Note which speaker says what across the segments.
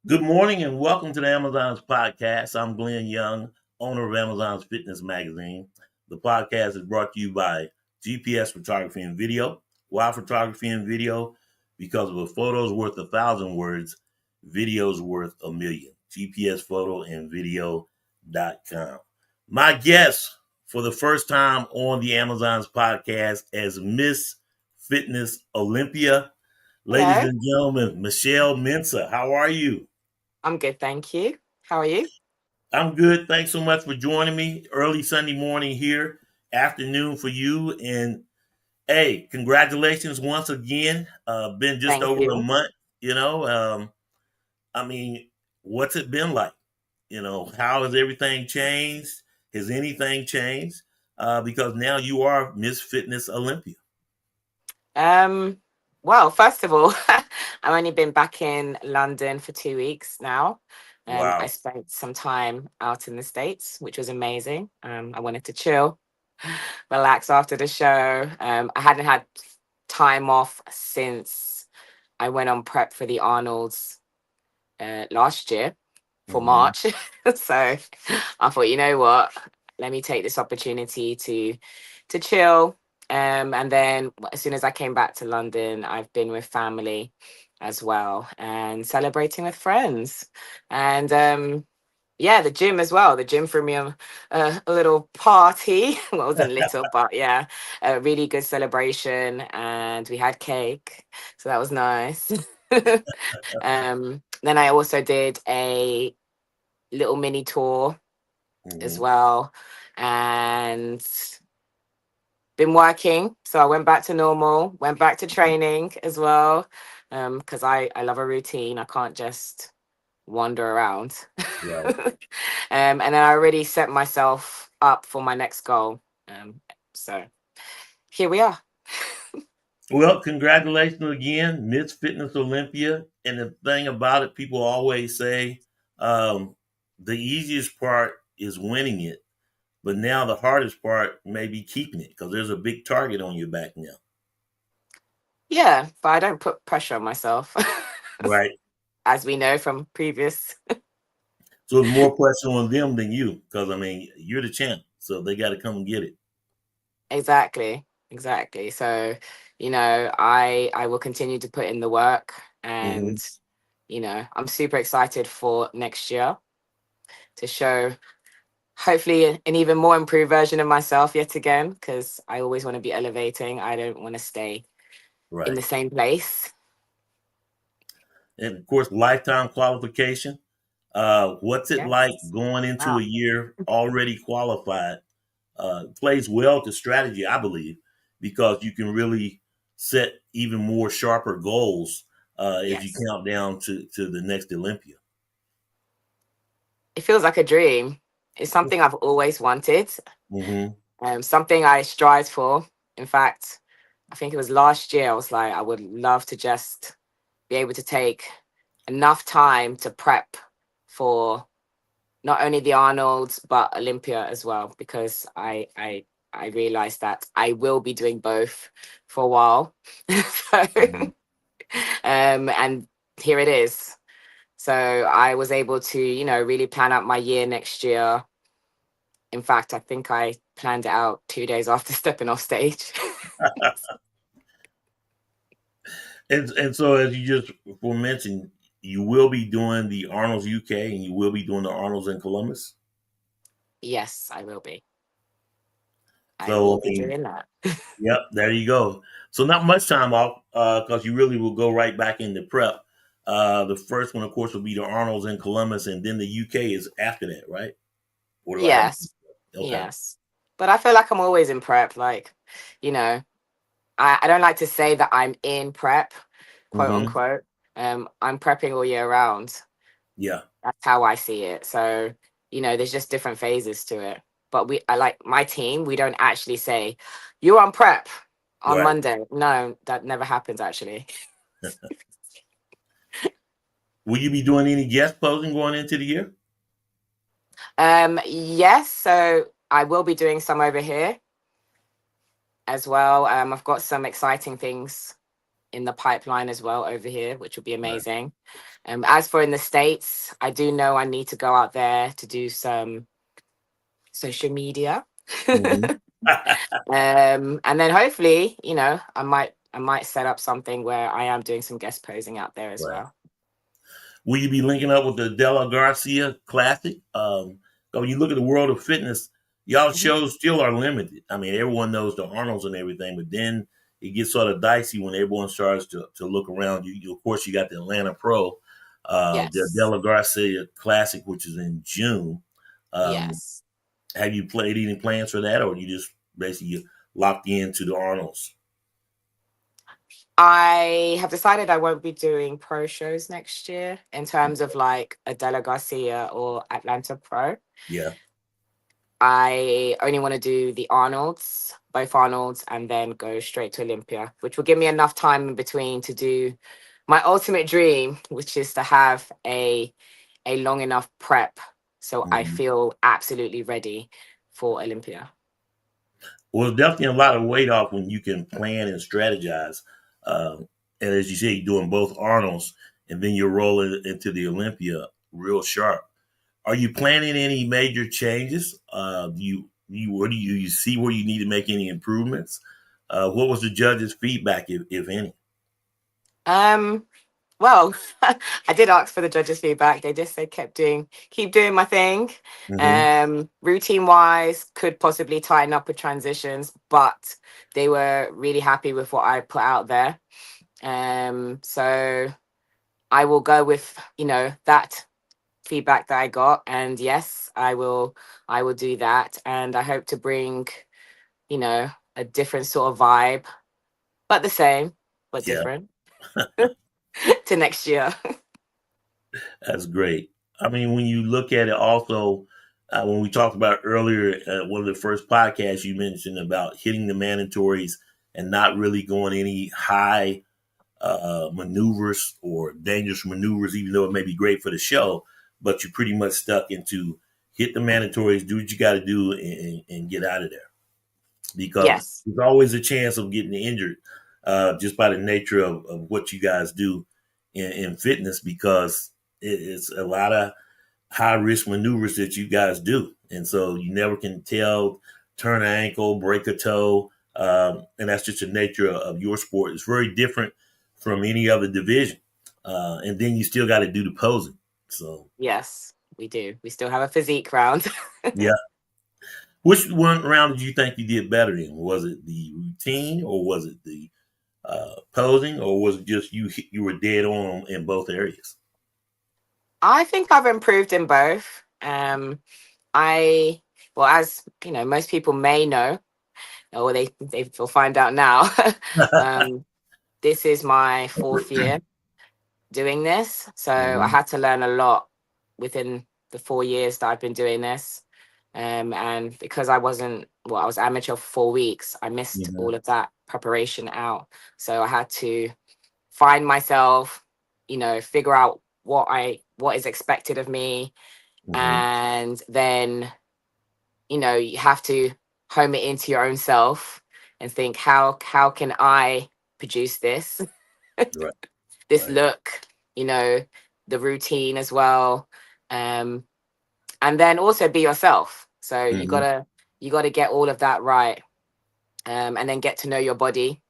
Speaker 1: Good morning and welcome to the Amazon's podcast. I'm Glenn Young, owner of Amazon's Fitness Magazine. The podcast is brought to you by GPS Photography and Video. Why photography and video? Because of a photo's worth 1,000 words, video's worth a million. GPSphotoandvideo.com. My guest for the first time on the Amazon's podcast as Miss Fitness Olympia. Ladies
Speaker 2: Hello,
Speaker 1: and gentlemen, Michelle Mensah, how are you?
Speaker 2: I'm good, thank you. How are you?
Speaker 1: I'm good. Thanks so much for joining me. Early Sunday morning here, afternoon for you. And hey, congratulations once again. Been just
Speaker 2: Thank
Speaker 1: over a
Speaker 2: you.
Speaker 1: month, you know. I mean, what's it been like? How has everything changed? Has anything changed? Because now you are Miss Fitness Olympia.
Speaker 2: Um, well, first of all, I've only been back in London for 2 weeks now. I
Speaker 1: Wow.
Speaker 2: spent some time out in the States, which was amazing. I wanted to chill, relax after the show. I hadn't had time off since I went on prep for the Arnold's last year for
Speaker 1: Hmm.
Speaker 2: March. So I thought, you know what? Let me take this opportunity to chill. And then as soon as I came back to London, I've been with family as well and celebrating with friends. And yeah, the gym as well. The gym threw me a little party. Well, it wasn't little, but yeah, a really good celebration. And we had cake. So that was nice. Then I also did a little mini tour as
Speaker 1: Hmm.
Speaker 2: well, and been working. So I went back to normal, went back to training as well, because I love a routine. I can't just wander around.
Speaker 1: Right.
Speaker 2: And then I already set myself up for my next goal. So here we are.
Speaker 1: Well, congratulations again, Miss Fitness Olympia. And the thing about it, people always say um, the easiest part is winning it, but now the hardest part may be keeping it because there's a big target on your back now.
Speaker 2: Yeah, but I don't put pressure on myself,
Speaker 1: Right.
Speaker 2: as we know from previous.
Speaker 1: So it's more pressure on them than you because, I mean, you're the champ. So they got to come and get it.
Speaker 2: Exactly, exactly. So, I will continue to put in the work,
Speaker 1: Hmm.
Speaker 2: and I'm super excited for next year to show hopefully an even more improved version of myself yet again, because I always want to be elevating. I don't want to stay in
Speaker 1: Right.
Speaker 2: the same place.
Speaker 1: And of course, lifetime qualification. What's it like
Speaker 2: Yes.
Speaker 1: going into
Speaker 2: Wow.
Speaker 1: a year already qualified? Plays well to strategy, I believe, because you can really set even more sharper goals as you
Speaker 2: Yes.
Speaker 1: count down to the next Olympia.
Speaker 2: It feels like a dream. It's something I've always wanted,
Speaker 1: Hmm.
Speaker 2: something I strive for. In fact, I think it was last year, I was like, I would love to just be able to take enough time to prep for not only the Arnold's but Olympia as well, because I realized that I will be doing both for a while. So,
Speaker 1: Hmm.
Speaker 2: and here it is. So I was able to, really plan out my year next year. In fact, I think I planned it out 2 days after stepping off stage.
Speaker 1: And so, as you just were mentioning, you will be doing the Arnold's UK and you will be doing the Arnold's in Columbus.
Speaker 2: Yes, I will be. I
Speaker 1: So,
Speaker 2: will
Speaker 1: I
Speaker 2: be
Speaker 1: mean,
Speaker 2: doing that.
Speaker 1: yep, there you go. So, not much time off because you really will go right back into prep. The first one, of course, will be the Arnold's in Columbus, and then the UK is after that, right? Or do I have?
Speaker 2: Yes,
Speaker 1: Okay.
Speaker 2: yes. But I feel like I'm always in prep. Like, you know, I don't like to say that I'm in prep, quote
Speaker 1: Hmm.
Speaker 2: unquote. I'm prepping all year round.
Speaker 1: Yeah.
Speaker 2: That's how I see it. So, there's just different phases to it. But I like my team, we don't actually say, you're on prep on
Speaker 1: Right.
Speaker 2: Monday. No, that never happens actually.
Speaker 1: Will you be doing any guest posing going into the year?
Speaker 2: Yes, so I will be doing some over here as well. I've got some exciting things in the pipeline as well over here, which will be amazing. As for in the States, I do know I need to go out there to do some social media.
Speaker 1: Mhm.
Speaker 2: And then hopefully, I might set up something where I am doing some guest posing out there as
Speaker 1: Right.
Speaker 2: well.
Speaker 1: Will you be linking up with the Della Garcia Classic? But when you look at the world of fitness, y'all
Speaker 2: Mhm.
Speaker 1: shows still are limited. I mean, everyone knows the Arnolds and everything, but then it gets sort of dicey when everyone starts to look around. Of course, you got the Atlanta Pro, the
Speaker 2: Yes.
Speaker 1: Della Garcia Classic, which is in June. Um,
Speaker 2: Yes.
Speaker 1: have you played any plans for that, or you just basically locked into the Arnolds?
Speaker 2: I have decided I won't be doing pro shows next year in terms of like Adela Garcia or Atlanta Pro.
Speaker 1: Yeah,
Speaker 2: I only want to do the Arnolds, both Arnolds, and then go straight to Olympia, which will give me enough time in between to do my ultimate dream, which is to have a long enough prep so I
Speaker 1: mhm.
Speaker 2: feel absolutely ready for Olympia.
Speaker 1: Well, it's definitely a lot of weight off when you can plan and strategize. And as you say, you're doing both Arnold's, and then you're rolling into the Olympia real sharp. Are you planning any major changes? What do you see where you need to make any improvements? What was the judges' feedback, if any?
Speaker 2: Um, well, I did ask for the judges' feedback. They just said keep doing my thing.
Speaker 1: Mm-hmm.
Speaker 2: Routine wise, could possibly tighten up with transitions, but they were really happy with what I put out there. So I will go with, that feedback that I got. And yes, I will do that. And I hope to bring, a different sort of vibe, but the same, but
Speaker 1: Yeah,
Speaker 2: different to next year.
Speaker 1: that's great. I mean, when you look at it, also when we talked about earlier, one of the first podcasts you mentioned about hitting the mandatories and not really going any high maneuvers or dangerous maneuvers, even though it may be great for the show, but you're pretty much stuck into hit the mandatories, do what you got to do, and get out of there because
Speaker 2: Yes.
Speaker 1: there's always a chance of getting injured just by the nature of what you guys do in fitness because it's a lot of high risk maneuvers that you guys do. And so you never can tell, turn an ankle, break a toe. And that's just the nature of your sport. It's very different from any other division. And then you still got to do the posing. So,
Speaker 2: Yes, we do. We still have a physique round.
Speaker 1: yeah. Which one round did you think you did better in? Was it the routine or was it the posing or was it just you were dead on in both areas?
Speaker 2: I think I've improved in both. I well, as most people may know, or they will find out now. um, this is my fourth year doing this, so I
Speaker 1: Mm-hmm.
Speaker 2: had to learn a lot within the 4 years that I've been doing this. And because I was amateur for 4 weeks, I missed
Speaker 1: Mm-hmm.
Speaker 2: all of that preparation out. So I had to find myself, figure out what is expected of me,
Speaker 1: Mm-hmm.
Speaker 2: and then you have to home it into your own self and think how can I produce this
Speaker 1: Right.
Speaker 2: this
Speaker 1: Right.
Speaker 2: look, you know, the routine as well. Um, and then also be yourself. So you
Speaker 1: Mm-hmm.
Speaker 2: gotta you gotta get all of that right. And then get to know your body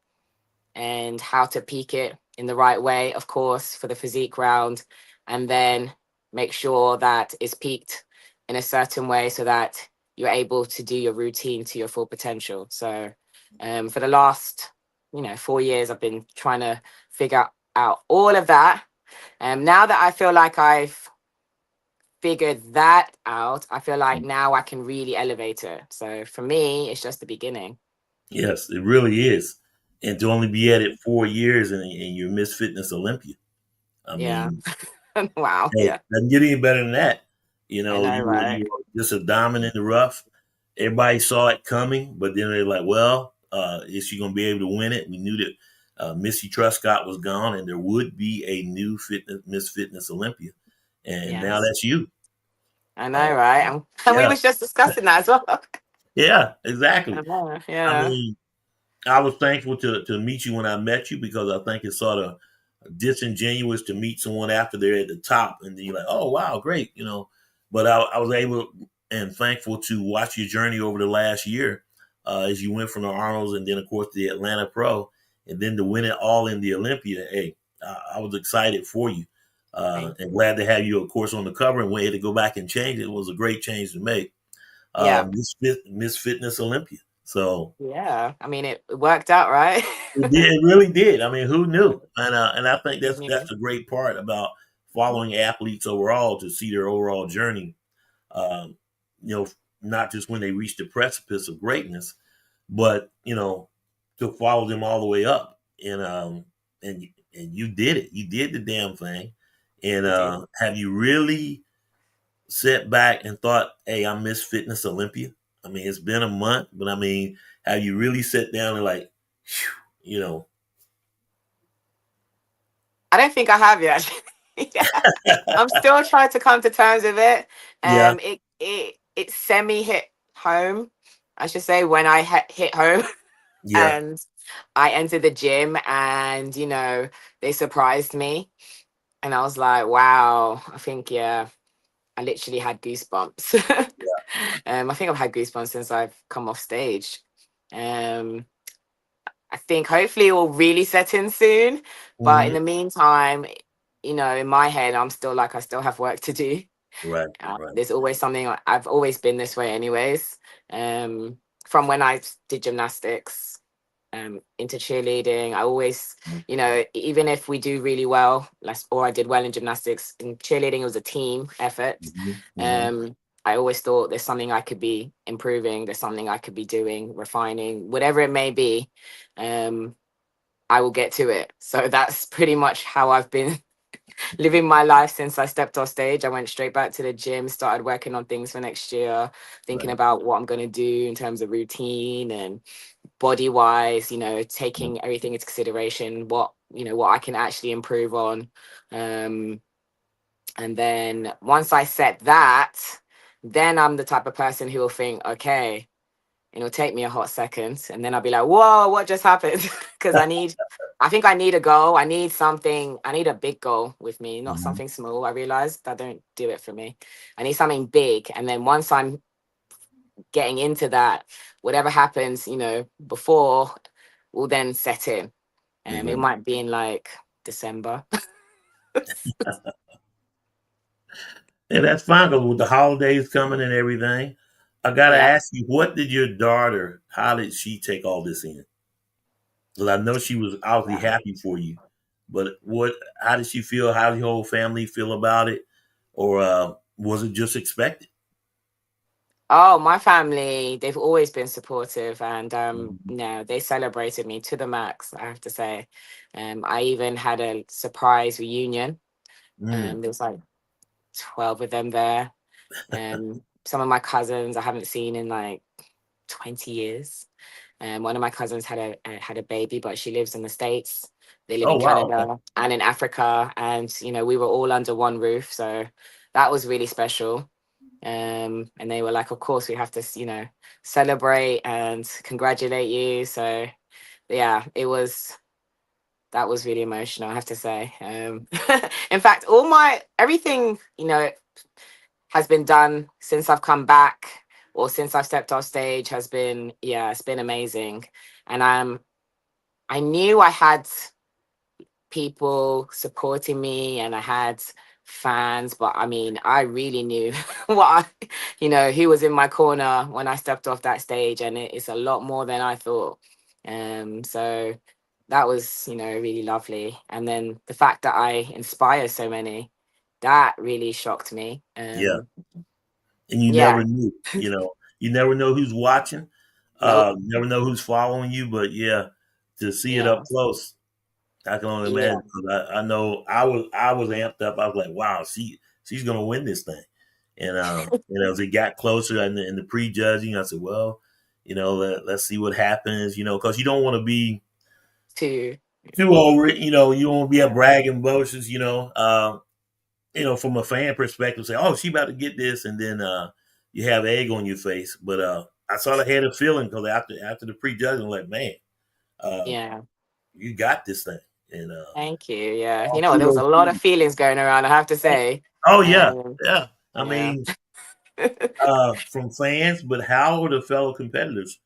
Speaker 2: and how to peak it in the right way, of course, for the physique round, and then make sure that it's peaked in a certain way so that you're able to do your routine to your full potential. So, for the last, 4 years, I've been trying to figure out all of that. Now that I feel like I've figured that out, I feel like now I can really elevate it. So for me, it's just the beginning.
Speaker 1: Yes, it really is. And to only be at it 4 years and you're Miss Fitness Olympia. I
Speaker 2: Yeah.
Speaker 1: mean,
Speaker 2: Wow.
Speaker 1: hey,
Speaker 2: Yeah.
Speaker 1: doesn't get any better than that.
Speaker 2: I know,
Speaker 1: You
Speaker 2: right?
Speaker 1: were just a diamond in the rough. Everybody saw it coming, but then they're like, well, is she going to be able to win it? We knew that Missy Truscott was gone and there would be a new Miss Fitness Olympia. And now
Speaker 2: Yes.
Speaker 1: that's you.
Speaker 2: I
Speaker 1: Uh,
Speaker 2: know, right? And we
Speaker 1: yeah,
Speaker 2: was just discussing that as well.
Speaker 1: yeah,
Speaker 2: I
Speaker 1: exactly.
Speaker 2: know,
Speaker 1: I
Speaker 2: yeah.
Speaker 1: mean, I was thankful to meet you when I met you because I think it's sort of disingenuous to meet someone after they're at the top and then you're like, oh wow, great, But I was able and thankful to watch your journey over the last year as you went from the Arnolds and then of course the Atlanta Pro and then to win it all in the Olympia. Hey, I was excited for you
Speaker 2: Thank
Speaker 1: and
Speaker 2: you.
Speaker 1: glad to have you, of course, on the cover and went to go back and change it. It was a great change to make.
Speaker 2: Yeah.
Speaker 1: Miss Fitness Olympia. So
Speaker 2: Yeah. I mean, it worked out, right?
Speaker 1: it did. It really did. I mean, who knew? And I think
Speaker 2: Who
Speaker 1: that's
Speaker 2: knew?
Speaker 1: a great part about following athletes overall to see their overall journey. Um, you know, not just when they reach the precipice of greatness, but to follow them all the way up. And you did it. You did the damn thing. And
Speaker 2: I did.
Speaker 1: have you really sat back and thought, "Hey, I miss Fitness Olympia"? I mean, it's been a month, but I mean, have you really sat down and like, whew,
Speaker 2: I don't think I have yet. Yeah. I'm still trying to come to terms with it.
Speaker 1: yeah,
Speaker 2: It semi hit home, I should say, when I hit home
Speaker 1: yeah.
Speaker 2: and I entered the gym and they surprised me and I was like, wow, I think yeah, I literally had goosebumps. I think I've had goosebumps since I've come off stage. Um, I think hopefully it will really set in soon. But in
Speaker 1: Hmm.
Speaker 2: the meantime, in my head, I'm still like, I still have work to do.
Speaker 1: Right, right.
Speaker 2: There's always something. I've always been this way, anyways. From when I did gymnastics, into cheerleading, I always, even if we do really well, or I did well in gymnastics, in cheerleading, it was a team effort.
Speaker 1: Hmm. Hmm.
Speaker 2: Um, I always thought there's something I could be improving, there's something I could be doing, refining, whatever it may be. Um, I will get to it. So that's pretty much how I've been living my life since I stepped off stage. I went straight back to the gym, started working on things for next year, thinking
Speaker 1: Right.
Speaker 2: about what I'm going to do in terms of routine and body wise,
Speaker 1: Mm.
Speaker 2: taking everything into consideration, what I can actually improve on. Um, and then once I set that, then I'm the type of person who will think, okay, it'll take me a hot second. And then I'll be like, whoa, what just happened? Because I think I need a goal. I need something, I need a big goal with me, not
Speaker 1: Mhm.
Speaker 2: something small. I realized that don't do it for me. I need something big. And then once I'm getting into that, whatever happens, before will then set in. It
Speaker 1: Mhm.
Speaker 2: might be in like December.
Speaker 1: And that's fine because with the holidays coming and everything, I gotta
Speaker 2: Yeah.
Speaker 1: ask you, what did your daughter? How did she take all this in? Because I know she was obviously
Speaker 2: Yeah.
Speaker 1: happy for you, but what? How did she feel? How did your whole family feel about it, or was it just expected?
Speaker 2: Oh, my family, they've always been supportive and
Speaker 1: Mhm.
Speaker 2: no, they celebrated me to the max, I have to say. I even had a surprise reunion.
Speaker 1: Mm.
Speaker 2: There was like 12 of them there. Some of my cousins I haven't seen in like 20 years. One of my cousins had a baby, but she lives in the States. They live
Speaker 1: Oh
Speaker 2: in
Speaker 1: wow. Okay.
Speaker 2: Canada and in Africa, and we were all under one roof, so that was really special. And they were like, "Of course, we have to, celebrate and congratulate you." So yeah, that was really emotional, I have to say. In fact, all my everything, has been done since I've come back or since I've stepped off stage has been, yeah, it's been amazing. And I knew I had people supporting me and I had fans, but I mean, I really knew who was in my corner when I stepped off that stage, and it's a lot more than I thought. So that was, really lovely. And then the fact that I inspire so many, that really shocked me.
Speaker 1: Yeah, and you never
Speaker 2: Yeah,
Speaker 1: knew. You never know who's watching.
Speaker 2: nope.
Speaker 1: Never know who's following you. But yeah, to see it
Speaker 2: Yeah,
Speaker 1: up close, I can only
Speaker 2: yeah,
Speaker 1: imagine. 'Cause I know I was amped up. I was like, wow, she's gonna win this thing. And as it got closer in the prejudging, I said, well, let's see what happens. Because you don't want to be
Speaker 2: too.
Speaker 1: too over it. You don't want to be a
Speaker 2: Yeah,
Speaker 1: bragging boasters. From a fan perspective, say, oh, she about to get this, and then you have egg on your face. But I sort of had a feeling because after the prejudging, I'm like, man.
Speaker 2: Yeah.
Speaker 1: You got this thing. And
Speaker 2: Thank you. Yeah. You
Speaker 1: all
Speaker 2: know what? There was
Speaker 1: kudos
Speaker 2: a
Speaker 1: to
Speaker 2: lot of
Speaker 1: you.
Speaker 2: feelings going around, I have to say.
Speaker 1: Oh yeah,
Speaker 2: Um,
Speaker 1: yeah. I
Speaker 2: yeah.
Speaker 1: mean, from fans, but how are the fellow competitors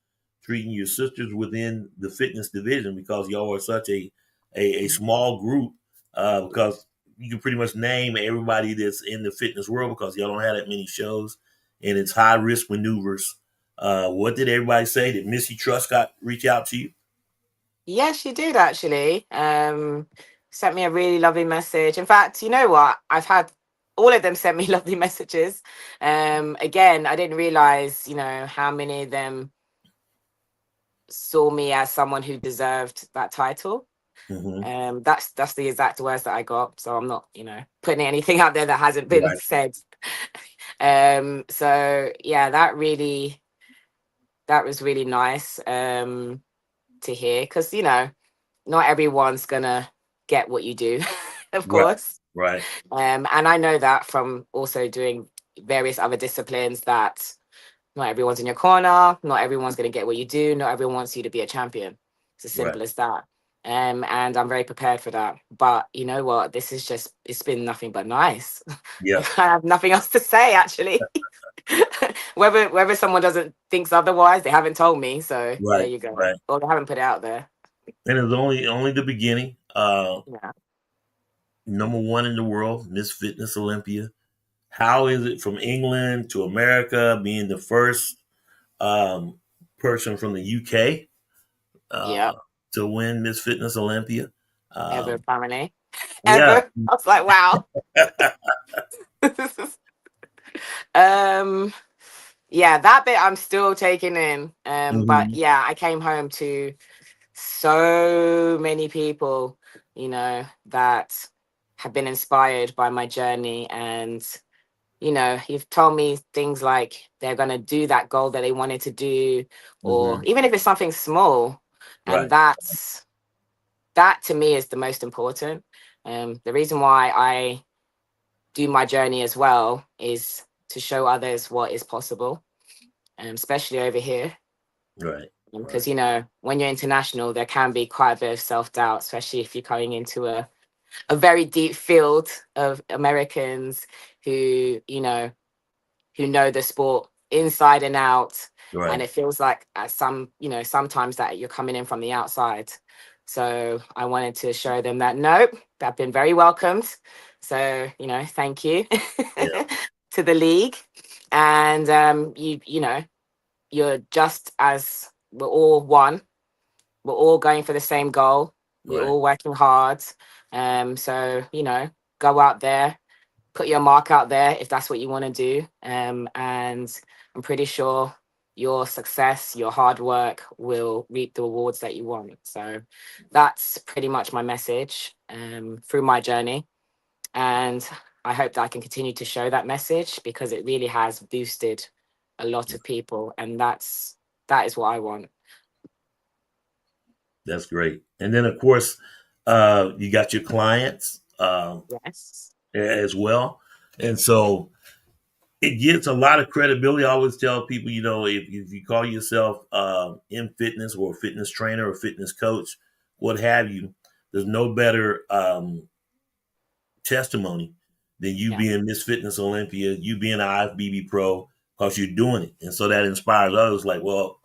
Speaker 1: treating your sisters within the fitness division? Because y'all are such a small group. Because you can pretty much name everybody that's in the fitness world because y'all don't have that many shows, and it's high risk maneuvers. What did everybody say? Did Missy Truscott reach out to you?
Speaker 2: Yeah, she did actually. Sent me a really lovely message. In fact, you know what? I've had all of them send me lovely messages. Again, I didn't realize, how many of them saw me as someone who deserved that title.
Speaker 1: Mm-hmm.
Speaker 2: That's the exact words that I got. So I'm not, putting anything out there that hasn't been
Speaker 1: Right,
Speaker 2: said. So yeah, that was really nice to hear because not everyone's gonna get what you do, of
Speaker 1: right,
Speaker 2: course.
Speaker 1: right,
Speaker 2: And I know that from also doing various other disciplines that not everyone's in your corner, not everyone's gonna get what you do, not everyone wants you to be a champion. It's as
Speaker 1: right.
Speaker 2: simple as that. And I'm very prepared for that. But you know what? It's been nothing but nice. I
Speaker 1: Yeah,
Speaker 2: have nothing else to say actually. Whether someone doesn't thinks otherwise, they haven't told me. So there
Speaker 1: right,
Speaker 2: you go.
Speaker 1: right.
Speaker 2: Or they haven't put it out there.
Speaker 1: And it's only the beginning.
Speaker 2: Yeah.
Speaker 1: Number one in the world, Miss Fitness Olympia. How is it from England to America, being the first um, person from the UK
Speaker 2: Yeah.
Speaker 1: uh, to win Miss Fitness Olympia?
Speaker 2: Ever
Speaker 1: Um,
Speaker 2: apparently.
Speaker 1: yeah.
Speaker 2: Ever. I was like, wow. um yeah, that bit I'm still taking in. But
Speaker 1: Mhm.
Speaker 2: yeah, I came home to so many people, that have been inspired by my journey. And you've told me things like they're going to do that goal that they wanted to do, or
Speaker 1: Mhm.
Speaker 2: even if it's something small. And
Speaker 1: Right.
Speaker 2: that to me is the most important. The reason why I do my journey as well is to show others what is possible, especially over here.
Speaker 1: Right. Right.
Speaker 2: Because when you're international, there can be quite a bit of self-doubt, especially if you're coming into a very deep field of Americans who who know the sport inside and out. And
Speaker 1: Right.
Speaker 2: it feels like at sometimes that you're coming in from the outside. So I wanted to show them that nope, I've been very welcomed. So thank you
Speaker 1: Yeah.
Speaker 2: to the league. And you're just as we're all one. We're all going for the same goal. We're
Speaker 1: Right.
Speaker 2: all working hard. So go out there, put your mark out there if that's what you want to do. And I'm pretty sure your success, your hard work will reap the rewards that you want. So that's pretty much my message through my journey. And I hope that I can continue to show that message because it really has boosted a lot of people. And that is what I want.
Speaker 1: That's great. And then, of course, you got your clients
Speaker 2: Yes.
Speaker 1: as well. And so it gets a lot of credibility. I always tell people, if you call yourself in fitness or a fitness trainer or fitness coach, what have you, there's no better testimony than you
Speaker 2: Yeah.
Speaker 1: being Miss Fitness Olympia, you being an IFBB pro, because you're doing it. And so that inspires others like, well,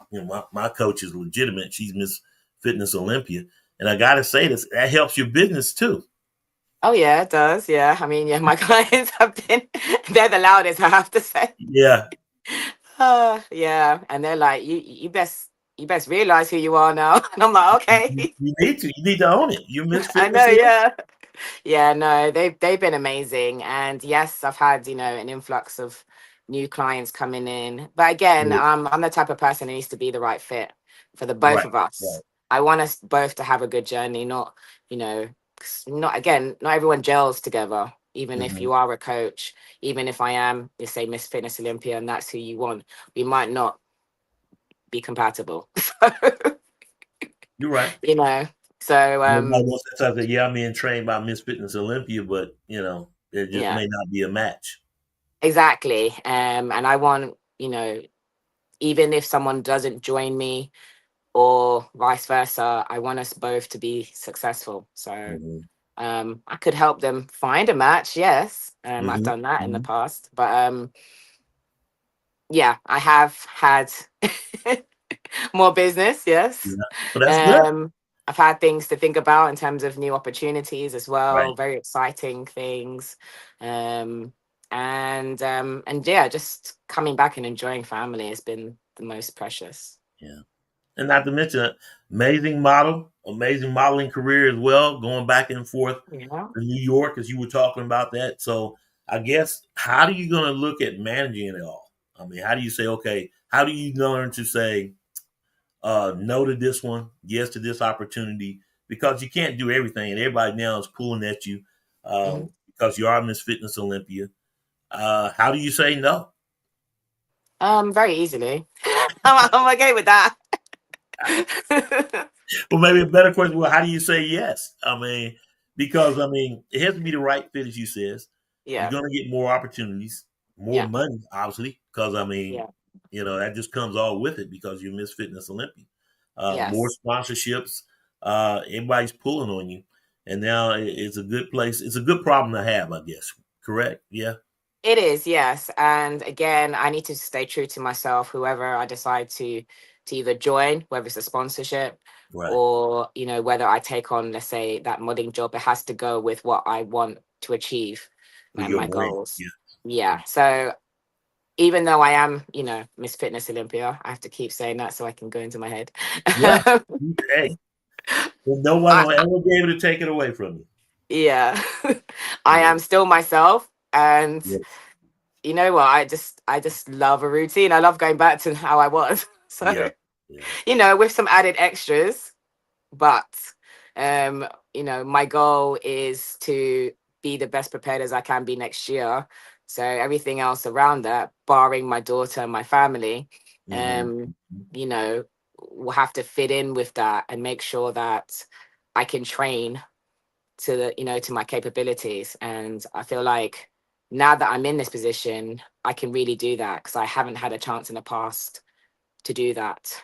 Speaker 1: my coach is legitimate. She's Miss Fitness Olympia. And I got to say this, that helps your business too.
Speaker 2: Oh yeah, it does. Yeah. I mean, yeah, my clients have been they're the loudest, I have to say.
Speaker 1: Yeah.
Speaker 2: Yeah. And they're like, you best realize who you are now. And I'm like, okay.
Speaker 1: You need to. You need to own it. You Miss
Speaker 2: I
Speaker 1: Fitness
Speaker 2: know,
Speaker 1: Olympia.
Speaker 2: yeah. Yeah, no, they've been amazing. And yes, I've had, an influx of new clients coming in. But again, I'm the type of person who needs to be the right fit for the both
Speaker 1: Right.
Speaker 2: of us.
Speaker 1: Right.
Speaker 2: I want us both to have a good journey, not, 'cause not everyone gels together. Even if
Speaker 1: Hmm.
Speaker 2: you are a coach, even if I am, you say Miss Fitness Olympia and that's who you want, we might not be compatible.
Speaker 1: You're right.
Speaker 2: you know. So
Speaker 1: Nobody wants to talk that, yeah, I'm being trained by Miss Fitness Olympia, but, there just
Speaker 2: yeah,
Speaker 1: may not be a match.
Speaker 2: exactly. And I want, even if someone doesn't join me, or vice versa. I want us both to be successful. So
Speaker 1: Mm-hmm.
Speaker 2: I could help them find a match. Yes. I've
Speaker 1: Mm-hmm.
Speaker 2: done that in the
Speaker 1: Mm-hmm.
Speaker 2: past, but yeah, I have had more business. Yes.
Speaker 1: Yeah. Well, that's good.
Speaker 2: Um, I've had things to think about in terms of new opportunities as well,
Speaker 1: Right.
Speaker 2: very exciting things. And yeah, just coming back and enjoying family has been the most precious.
Speaker 1: Yeah. And not to mention, amazing modeling career as well, going back and forth
Speaker 2: Yeah.
Speaker 1: to New York as you were talking about that. So I guess how are you going to look at managing it all? I mean, how do you say, okay, how do you learn to say no to this one, yes to this opportunity? Because you can't do everything, and everybody now is pulling at you
Speaker 2: Hmm.
Speaker 1: because you are Miss Fitness Olympia. How do you say no?
Speaker 2: Very easily. I'm okay with that.
Speaker 1: Well, maybe a better question. Well, how do you say yes? I mean, because I mean, it has to be the right fit, as you says. You're
Speaker 2: Yeah.
Speaker 1: going to get more opportunities, more
Speaker 2: Yeah.
Speaker 1: money, obviously, because I mean,
Speaker 2: Yeah.
Speaker 1: that just comes all with it because you're Miss Fitness Olympia. More
Speaker 2: Yes.
Speaker 1: sponsorships. Everybody's pulling on you, and now it's a good place. It's a good problem to have, I guess. Correct? Yeah.
Speaker 2: It is, yes. And again, I need to stay true to myself, whoever I decide to either join, whether it's a sponsorship
Speaker 1: Right.
Speaker 2: or, whether I take on, let's say, that modeling job, it has to go with what I want to achieve
Speaker 1: For
Speaker 2: and
Speaker 1: your
Speaker 2: my
Speaker 1: brand.
Speaker 2: goals.
Speaker 1: Yeah.
Speaker 2: Yeah. So even though I am, Miss Fitness Olympia, I have to keep saying that so I can go into my head.
Speaker 1: Yeah. Hey, well, no one
Speaker 2: I,
Speaker 1: will ever be able to take it away from you.
Speaker 2: yeah. I
Speaker 1: Yeah.
Speaker 2: am still myself, and
Speaker 1: Yeah.
Speaker 2: you know what, I just love a routine. I love going back to how I was.
Speaker 1: Yeah.
Speaker 2: So,
Speaker 1: Yeah.
Speaker 2: with some added extras, but my goal is to be the best prepared as I can be next year. So everything else around that, barring my daughter and my family, um,
Speaker 1: Mm-hmm.
Speaker 2: you know, will have to fit in with that and make sure that I can train to my capabilities. And I feel like now that I'm in this position, I can really do that because I haven't had a chance in the past to do that.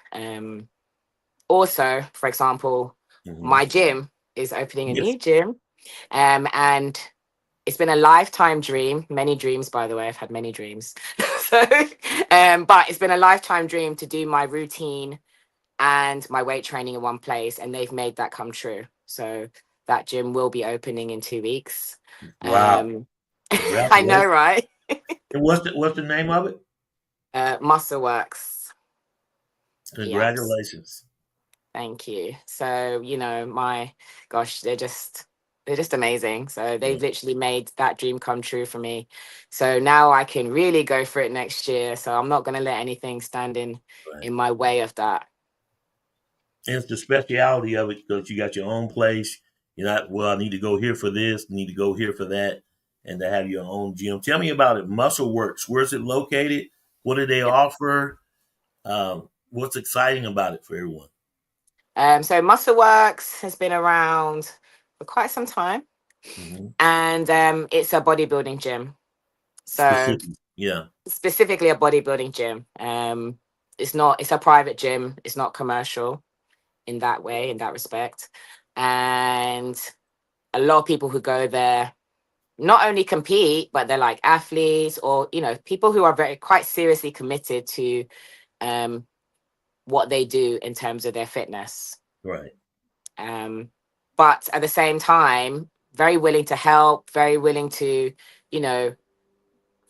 Speaker 2: Also, for example,
Speaker 1: Mm-hmm.
Speaker 2: my gym is opening a
Speaker 1: Yes.
Speaker 2: new gym, and it's been a lifetime dream. Many dreams, by the way. I've had many dreams. So, but it's been a lifetime dream to do my routine and my weight training in one place, and they've made that come true. So that gym will be opening in 2 weeks.
Speaker 1: Wow.
Speaker 2: I know,
Speaker 1: Congratulations.
Speaker 2: right?
Speaker 1: And what's the name of it?
Speaker 2: Muscle Works. Yes.
Speaker 1: Congratulations.
Speaker 2: Thank you. So, my gosh, they're just amazing. So
Speaker 1: Yeah.
Speaker 2: they've literally made that dream come true for me. So now I can really go for it next year. So I'm not going to let anything stand
Speaker 1: Right.
Speaker 2: in my way of that.
Speaker 1: And it's the speciality of it because you got your own place. You're not, well, I need to go here for this, need to go here for that, and to have your own gym. Tell me about it. Muscle Works. Where's it located? What do they offer? What's exciting about it for everyone?
Speaker 2: So Muscle Works has been around for quite some time,
Speaker 1: Mm-hmm.
Speaker 2: and it's a bodybuilding gym. So
Speaker 1: Specific. Yeah.
Speaker 2: specifically a bodybuilding gym. It's a private gym. It's not commercial in that way, in that respect. And a lot of people who go there not only compete, but they're like athletes or, people who are very quite seriously committed to um, what they do in terms of their fitness.
Speaker 1: Right.
Speaker 2: Um, but at the same time, very willing to help, very willing to, you know,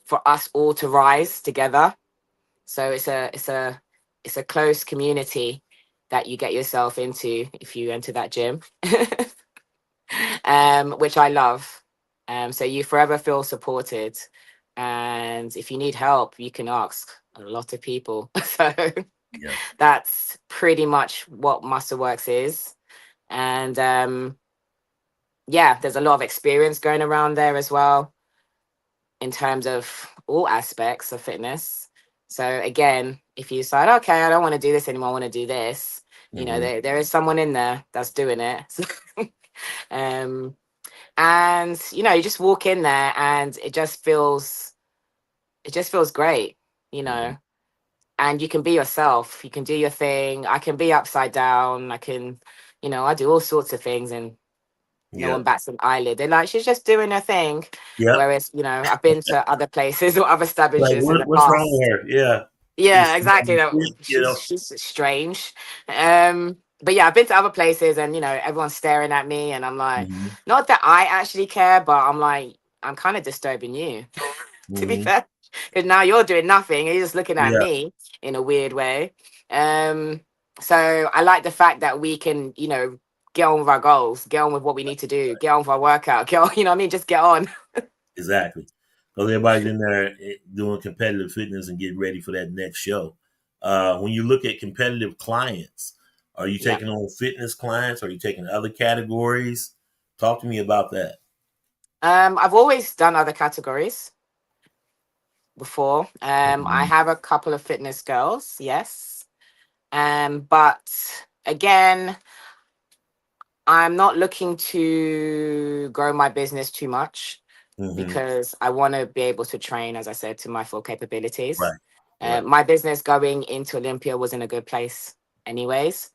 Speaker 2: for us all to rise together. So it's a close community that you get yourself into if you enter that gym, which I love. So you forever feel supported, and if you need help, you can ask a lot of people. So
Speaker 1: Yeah.
Speaker 2: that's pretty much what Masterworks is, and yeah, there's a lot of experience going around there as well in terms of all aspects of fitness. So again, if you decide, okay, I don't want to do this anymore, I want to do this,
Speaker 1: Mm-hmm.
Speaker 2: there is someone in there that's doing it. um, and you just walk in there and it just feels great. You
Speaker 1: Mm-hmm.
Speaker 2: know, and you can be yourself. You can do your thing. I can be upside down. I can, I do all sorts of things, and no
Speaker 1: Yeah.
Speaker 2: one bats an eyelid. They're like, she's just doing her thing.
Speaker 1: Yep.
Speaker 2: Whereas, I've been to other places or other
Speaker 1: Like,
Speaker 2: establishments in the
Speaker 1: what's wrong
Speaker 2: past.
Speaker 1: with her? Yeah.
Speaker 2: Yeah,
Speaker 1: Is she
Speaker 2: exactly.
Speaker 1: on
Speaker 2: No,
Speaker 1: the shit, you know?
Speaker 2: she's strange. But yeah, I've been to other places, and everyone's staring at me, and I'm like,
Speaker 1: Hmm.
Speaker 2: not that I actually care, but I'm like, I'm kind of disturbing you, to be
Speaker 1: Hmm.
Speaker 2: fair, because now you're doing nothing, and you're just looking at
Speaker 1: Yeah.
Speaker 2: me in a weird way. Um, so I like the fact that we can, get on with our goals, get on with what we need to do, get on with our workout, get on, what I mean, just get on.
Speaker 1: Exactly. Because everybody's in there doing competitive fitness and getting ready for that next show. When you look at competitive clients, are you
Speaker 2: Yeah.
Speaker 1: taking on fitness clients? Are you taking other categories? Talk to me about that.
Speaker 2: I've always done other categories before. I
Speaker 1: Mhm.
Speaker 2: have a couple of fitness girls, yes. But again, I'm not looking to grow my business too much
Speaker 1: Mhm.
Speaker 2: because I want to be able to train, as I said, to my full capabilities.
Speaker 1: Right. Right.
Speaker 2: My business going into Olympia was in a good place, anyways.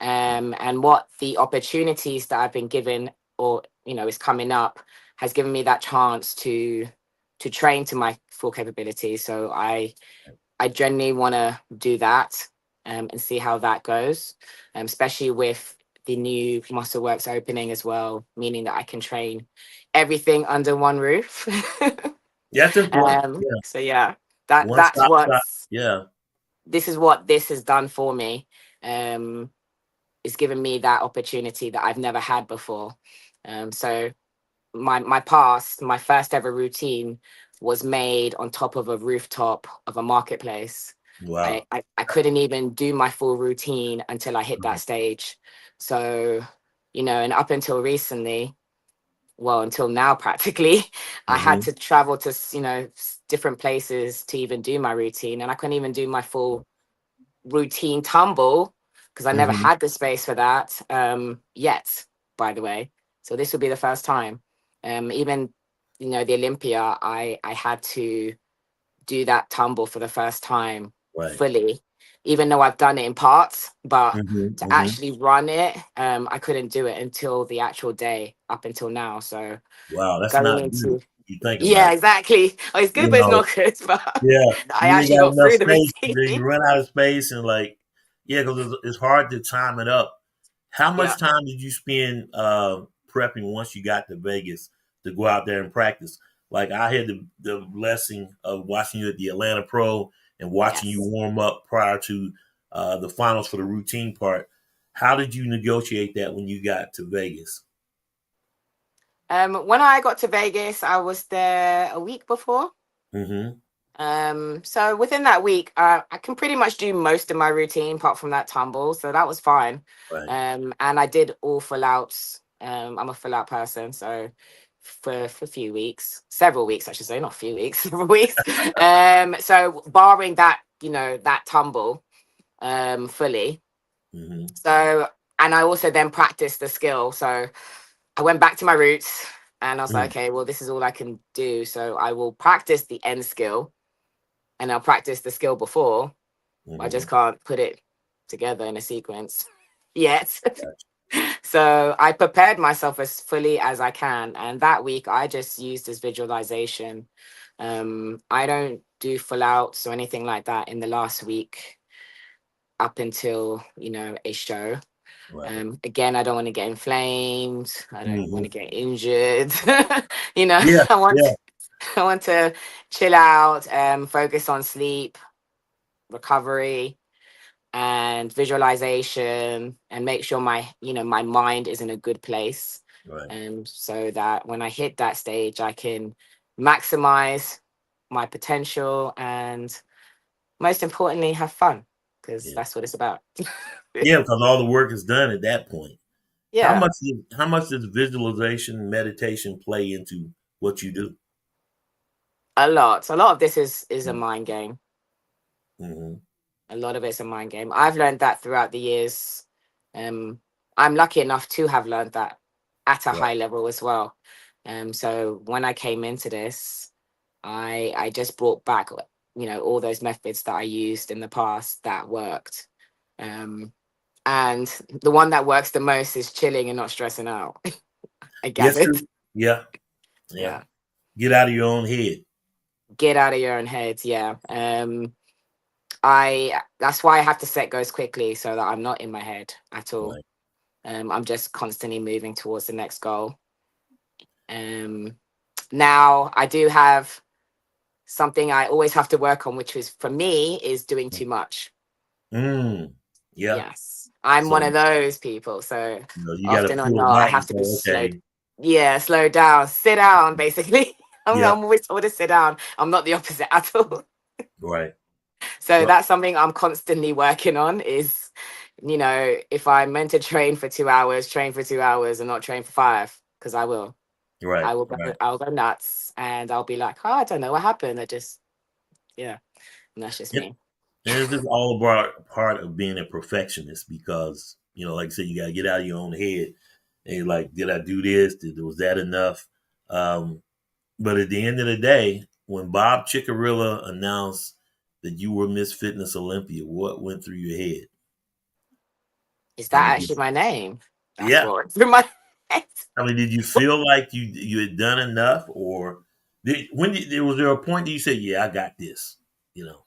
Speaker 2: And what the opportunities that I've been given, or is coming up, has given me that chance to train to my full capabilities. So I genuinely want to do that, and see how that goes, especially with the new Muscle Works opening as well, meaning that I can train everything under one roof.
Speaker 1: That's important. Yeah.
Speaker 2: So yeah, that
Speaker 1: One
Speaker 2: that's
Speaker 1: stop shop.
Speaker 2: what's
Speaker 1: Yeah.
Speaker 2: this is what this has done for me. It's given me that opportunity that I've never had before. So my first ever routine was made on top of a rooftop of a marketplace. I,
Speaker 1: Wow.
Speaker 2: I, I couldn't even do my full routine until I hit that stage. So, and up until recently, well, until now practically, I had
Speaker 1: Hmm.
Speaker 2: to travel to, different places to even do my routine. And I couldn't even do my full routine tumble because I never
Speaker 1: Hmm.
Speaker 2: had the space for that yet, by the way. So this will be the first time. Even the Olympia, I had to do that tumble for the first time
Speaker 1: Right.
Speaker 2: fully, even though I've done it in parts, but
Speaker 1: Hmm.
Speaker 2: to
Speaker 1: Hmm.
Speaker 2: actually run it, I couldn't do it until the actual day up until now. So
Speaker 1: Wow. That's
Speaker 2: going
Speaker 1: not good.
Speaker 2: into
Speaker 1: You think about
Speaker 2: yeah,
Speaker 1: it.
Speaker 2: exactly. Oh, it's good,
Speaker 1: You
Speaker 2: but it's
Speaker 1: know,
Speaker 2: not good. But
Speaker 1: yeah,
Speaker 2: I
Speaker 1: you ain't
Speaker 2: actually
Speaker 1: got
Speaker 2: got
Speaker 1: enough
Speaker 2: through the
Speaker 1: space, and then
Speaker 2: routine.
Speaker 1: you run out of space, and like, yeah, because it's hard to time it up. How
Speaker 2: Yeah.
Speaker 1: much time did you spend prepping once you got to Vegas to go out there and practice? Like, I had the blessing of watching you at the Atlanta Pro and watching you
Speaker 2: Yes.
Speaker 1: warm up prior to the finals for the routine part. How did you negotiate that when you got to Vegas?
Speaker 2: When I got to Vegas, I was there a week before.
Speaker 1: Mm-hmm.
Speaker 2: So within that week, I can pretty much do most of my routine apart from that tumble. So that was fine.
Speaker 1: Right.
Speaker 2: And I did all full outs. I'm a full out person. So for a few weeks, several weeks, I should say, not a few weeks, several weeks. So barring that, that tumble, fully.
Speaker 1: Mm-hmm.
Speaker 2: So, and I also then practiced the skill. So I went back to my roots and I was like,
Speaker 1: Mm-hmm.
Speaker 2: okay, well, this is all I can do. So I will practice the end skill and I'll practice the skill before. I
Speaker 1: Mm-hmm.
Speaker 2: just can't put it together in a sequence yet. So I prepared myself as fully as I can. And that week I just used this visualization. I don't do full outs or anything like that in the last week up until, a show.
Speaker 1: Right.
Speaker 2: Again, I don't want to get inflamed. I don't want
Speaker 1: Mm-hmm.
Speaker 2: to get injured.
Speaker 1: Yeah.
Speaker 2: I want
Speaker 1: Yeah.
Speaker 2: I want to chill out, focus on sleep, recovery, and visualization, and make sure my mind is in a good place,
Speaker 1: Right.
Speaker 2: so that when I hit that stage, I can maximize my potential and most importantly, have fun because
Speaker 1: Yeah.
Speaker 2: that's what it's about.
Speaker 1: Yeah, because all the work is done at that point.
Speaker 2: Yeah,
Speaker 1: How much does visualization meditation play into what you do?
Speaker 2: a lot of this is a mind game.
Speaker 1: Mm-hmm.
Speaker 2: A lot of it's a mind game. I've learned that throughout the years. Um, I'm lucky enough to have learned that at a
Speaker 1: Right.
Speaker 2: high level as well. So when I came into this, I just brought back all those methods that I used in the past that worked. And the one that works the most is chilling and not stressing out. I
Speaker 1: Yes,
Speaker 2: gathered.
Speaker 1: true. Yeah. Yeah.
Speaker 2: Yeah.
Speaker 1: Get out of your own head.
Speaker 2: Get out of your own head. Yeah. That's why I have to set goals quickly so that I'm not in my head at all.
Speaker 1: Right.
Speaker 2: I'm just constantly moving towards the next goal. Now I do have something I always have to work on, which is for me is doing too much.
Speaker 1: Yeah.
Speaker 2: Yes, I'm
Speaker 1: So
Speaker 2: one of those people. So
Speaker 1: you got to
Speaker 2: often or
Speaker 1: pull
Speaker 2: not, I
Speaker 1: back
Speaker 2: have
Speaker 1: and
Speaker 2: to be
Speaker 1: say,
Speaker 2: slowed.
Speaker 1: okay.
Speaker 2: Yeah, slow down, sit down. Basically,
Speaker 1: Yeah.
Speaker 2: I'm always told to sit down. I'm not the opposite at all.
Speaker 1: Right.
Speaker 2: So
Speaker 1: Well,
Speaker 2: that's something I'm constantly working on. Is if I'm meant to train for 2 hours, train for 2 hours, and not train for five, because I will.
Speaker 1: right.
Speaker 2: I will go.
Speaker 1: Right.
Speaker 2: I'll go nuts, and I'll be like, oh, I don't know what happened. I just, yeah, and that's just
Speaker 1: It,
Speaker 2: me.
Speaker 1: and it's just all about part of being a perfectionist because, like I said, you got to get out of your own head and you're like, did I do this? Was that enough? Um, but at the end of the day, when Bob Chicarilla announced that you were Miss Fitness Olympia, what went through your head?
Speaker 2: Is
Speaker 1: I
Speaker 2: that
Speaker 1: mean,
Speaker 2: actually my name? That's
Speaker 1: yeah.
Speaker 2: what went through my head.
Speaker 1: I mean, did you feel like you had done enough, or was there a point that you said, "Yeah, I got this"? You know.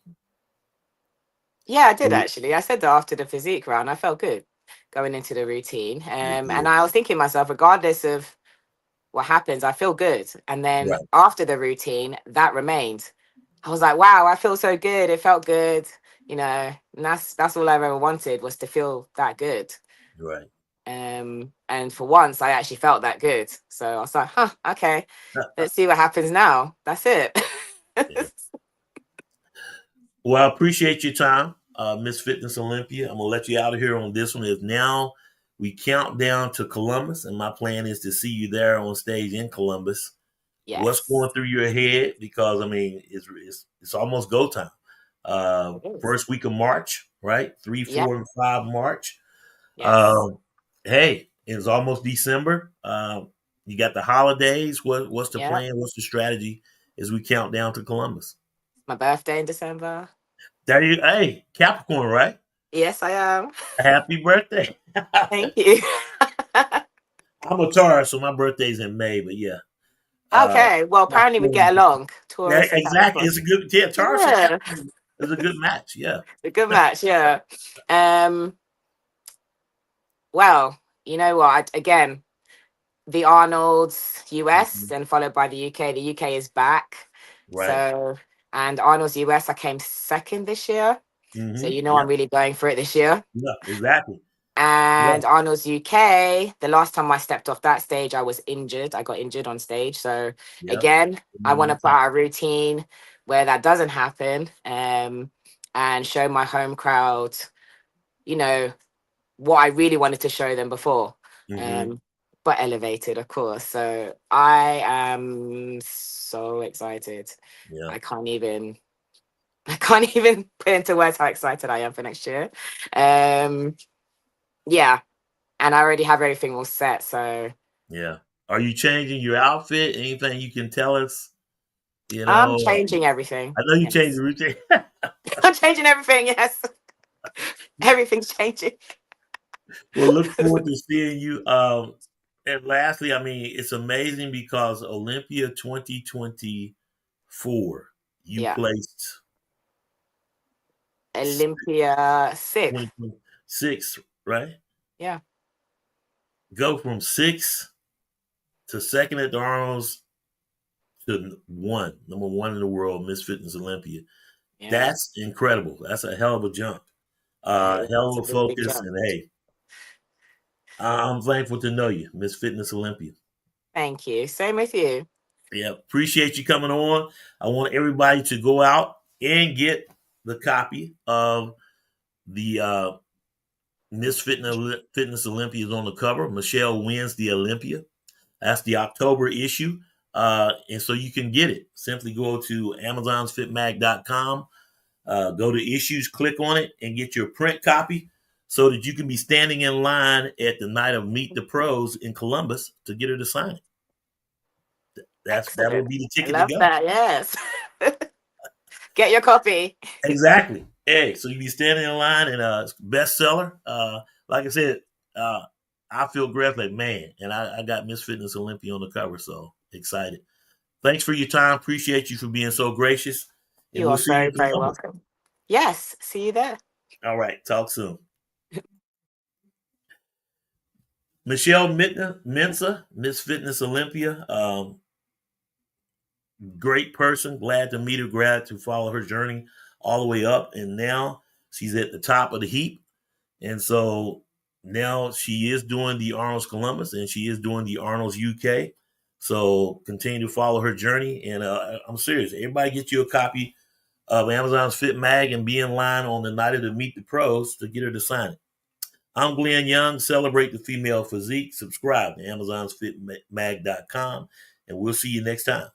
Speaker 2: Yeah, I did
Speaker 1: Oh,
Speaker 2: actually. I said that after the physique round, I felt good going into the routine.
Speaker 1: you
Speaker 2: And
Speaker 1: did.
Speaker 2: I was thinking myself, regardless of what happens, I feel good. And then
Speaker 1: Right.
Speaker 2: after the routine, that remained. I was like, wow, I feel so good. It felt good, and that's all I ever wanted, was to feel that good.
Speaker 1: Right.
Speaker 2: And for once I actually felt that good. So I was like, okay, let's see what happens now. That's it.
Speaker 1: Yeah. Well, I appreciate your time, Miss Fitness Olympia. I'm gonna let you out of here on this one. Is now we count down to Columbus, and my plan is to see you there on stage in Columbus. What's
Speaker 2: Yes.
Speaker 1: going through your head? Because I mean, it's almost go time.
Speaker 2: It is.
Speaker 1: First week of March, right? 3,
Speaker 2: Yep.
Speaker 1: 4, and 5 March.
Speaker 2: Yes.
Speaker 1: Um, hey, it's almost December. You got the holidays. What's the
Speaker 2: Yep.
Speaker 1: plan? What's the strategy as we count down to Columbus?
Speaker 2: My birthday in December.
Speaker 1: There you, hey, Capricorn, right?
Speaker 2: Yes, I am.
Speaker 1: Happy birthday.
Speaker 2: Thank you.
Speaker 1: I'm a Taurus, so my birthday's in May, but yeah. Uh,
Speaker 2: Okay. Well,
Speaker 1: not
Speaker 2: apparently we
Speaker 1: sure.
Speaker 2: get along.
Speaker 1: Yeah,
Speaker 2: Taurus and
Speaker 1: exactly.
Speaker 2: Capricorn.
Speaker 1: It's a good, yeah, Taurus and
Speaker 2: Yeah.
Speaker 1: Capricorn is a good match. Yeah.
Speaker 2: A good match. Yeah. Um, well, you know what? Again, the Arnold's US,
Speaker 1: Mhm.
Speaker 2: then followed by the UK. The UK is back.
Speaker 1: Right.
Speaker 2: So, and Arnold's US, I came second this year. So,
Speaker 1: Yeah.
Speaker 2: I'm really going for it this year.
Speaker 1: Yeah. Exactly. Yeah.
Speaker 2: And Arnold's UK, the last time I stepped off that stage, I was injured. I got injured on stage. So,
Speaker 1: Yeah.
Speaker 2: again, I want to put
Speaker 1: Mhm.
Speaker 2: out a routine where that doesn't happen, and show my home crowd, you know, what I really wanted to show them before.
Speaker 1: Mhm.
Speaker 2: Um, but elevated, of course. So I am so excited.
Speaker 1: Yeah.
Speaker 2: I can't even I can't even put into words how excited I am for next year. Um, yeah, and I already have everything all set. So
Speaker 1: Yeah. Are you changing your outfit? Anything you can tell us?
Speaker 2: I'm changing
Speaker 1: I
Speaker 2: everything.
Speaker 1: know you changed
Speaker 2: Yes.
Speaker 1: the routine.
Speaker 2: I'm changing everything. Yes. Everything's changing.
Speaker 1: Well, look forward to seeing you. And lastly, I mean, it's amazing because Olympia 2024, you
Speaker 2: Yeah.
Speaker 1: placed
Speaker 2: Olympia 6th.
Speaker 1: 2026, right?
Speaker 2: Yeah.
Speaker 1: Go from six to second at the Arnold's to number one in the world, Miss Fitness Olympia.
Speaker 2: Yeah.
Speaker 1: That's incredible. That's a hell of a jump.
Speaker 2: It's
Speaker 1: Hell
Speaker 2: a
Speaker 1: of a
Speaker 2: big, big
Speaker 1: focus.
Speaker 2: jump.
Speaker 1: And hey, I'm thankful to know you, Miss Fitness Olympia.
Speaker 2: Thank you. Same with you.
Speaker 1: Yeah, appreciate you coming on. I want everybody to go out and get the copy of the Miss Fitness Olympia is on the cover. Michelle wins the Olympia. That's the October issue. And so you can get it. Simply go to amazonsfitmag.com, go to issues, click on it, and get your print copy so that you can be standing in line at the night of Meet the Pros in Columbus to get her to sign it. That will
Speaker 2: Excellent.
Speaker 1: be the
Speaker 2: I
Speaker 1: ticket to
Speaker 2: love
Speaker 1: go.
Speaker 2: that. Yes. Get your copy.
Speaker 1: Exactly. Hey, so you be standing in line and bestseller. Like I said, uh, I feel great, like man, and I got Miss Fitness Olympia on the cover, so excited. Thanks for your time. Appreciate you for being so gracious, and
Speaker 2: You
Speaker 1: we'll
Speaker 2: are
Speaker 1: see you
Speaker 2: very,
Speaker 1: in
Speaker 2: very
Speaker 1: Columbus.
Speaker 2: welcome. Yes. See you there.
Speaker 1: All right, talk soon. Michelle Mensah, Miss Fitness Olympia. Great person. Glad to meet her. Glad to follow her journey all the way up, and now she's at the top of the heap. And so now she is doing the Arnold's Columbus and she is doing the Arnold's UK. So continue to follow her journey. And I'm serious. Everybody get you a copy of Amazon's Fit Mag and be in line on the night of the Meet the Pros to get her to sign it. I'm Glenn Young. Celebrate the female physique. Subscribe to Amazon'sFitMag.com. And we'll see you next time.